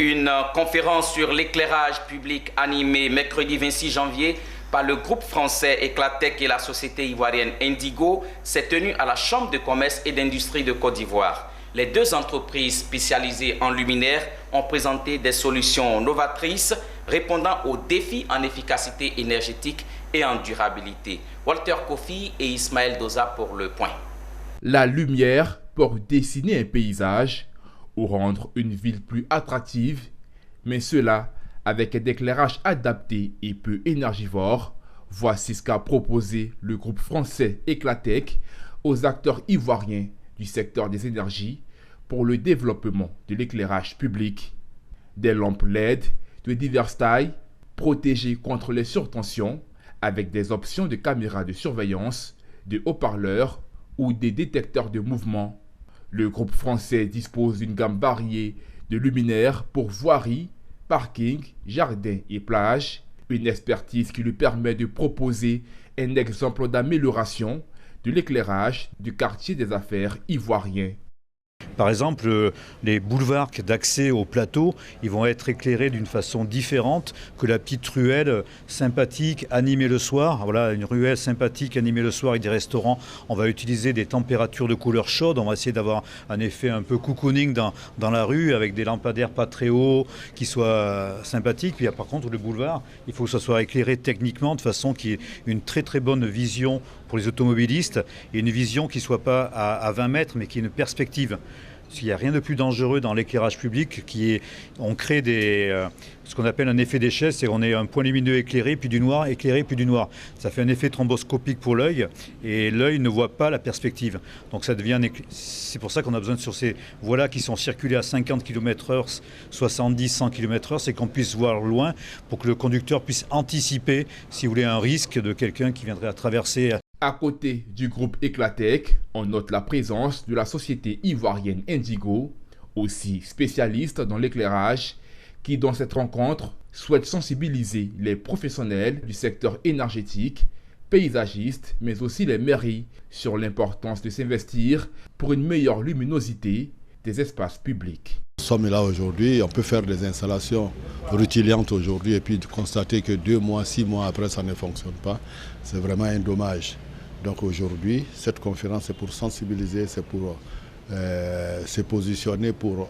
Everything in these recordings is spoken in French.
Une conférence sur l'éclairage public animée mercredi 26 janvier par le groupe français Eclatec et la société ivoirienne Indigo s'est tenue à la Chambre de commerce et d'industrie de Côte d'Ivoire. Les deux entreprises spécialisées en luminaires ont présenté des solutions novatrices répondant aux défis en efficacité énergétique et en durabilité. Walter Kofi et Ismaël Doza pour le point. La lumière pour dessiner un paysage ou rendre une ville plus attractive, mais cela avec un éclairage adapté et peu énergivore. Voici ce qu'a proposé le groupe français Eclatec aux acteurs ivoiriens du secteur des énergies pour le développement de l'éclairage public. Des lampes LED de diverses tailles, protégées contre les surtensions, avec des options de caméras de surveillance, de haut-parleurs ou des détecteurs de mouvement. Le groupe français dispose d'une gamme variée de luminaires pour voirie, parking, jardins et plages, une expertise qui lui permet de proposer un exemple d'amélioration de l'éclairage du quartier des affaires ivoirien. Par exemple, les boulevards d'accès au plateau, ils vont être éclairés d'une façon différente que la petite ruelle sympathique animée le soir. Voilà, une ruelle sympathique animée le soir avec des restaurants. On va utiliser des températures de couleur chaude. On va essayer d'avoir un effet un peu cocooning dans la rue avec des lampadaires pas très hauts qui soient sympathiques. Puis par contre, le boulevard, il faut que ça soit éclairé techniquement de façon qu'il y ait une très très bonne vision pour les automobilistes et une vision qui ne soit pas à 20 mètres mais qui ait une perspective. Il n'y a rien de plus dangereux dans l'éclairage public on crée ce qu'on appelle un effet d'échelle, c'est qu'on est un point lumineux éclairé, puis du noir, éclairé, puis du noir. Ça fait un effet thromboscopique pour l'œil et l'œil ne voit pas la perspective. Donc c'est pour ça qu'on a besoin sur ces voies-là qui sont circulées à 50 km/h, 70, 100 km/h, c'est qu'on puisse voir loin pour que le conducteur puisse anticiper, si vous voulez, un risque de quelqu'un qui viendrait à traverser. À côté du groupe Eclatec, on note la présence de la société ivoirienne Indigo, aussi spécialiste dans l'éclairage, qui dans cette rencontre souhaite sensibiliser les professionnels du secteur énergétique, paysagistes, mais aussi les mairies sur l'importance de s'investir pour une meilleure luminosité des espaces publics. Nous sommes là aujourd'hui, on peut faire des installations rutilantes aujourd'hui et puis constater que 2 mois, 6 mois après ça ne fonctionne pas. C'est vraiment un dommage. Donc aujourd'hui, cette conférence est pour sensibiliser, c'est pour se positionner pour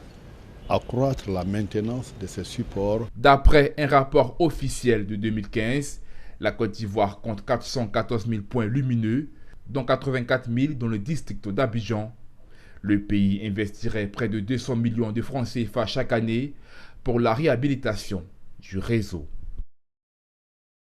accroître la maintenance de ces supports. D'après un rapport officiel de 2015, la Côte d'Ivoire compte 414 000 points lumineux, dont 84 000 dans le district d'Abidjan. Le pays investirait près de 200 millions de francs CFA chaque année pour la réhabilitation du réseau.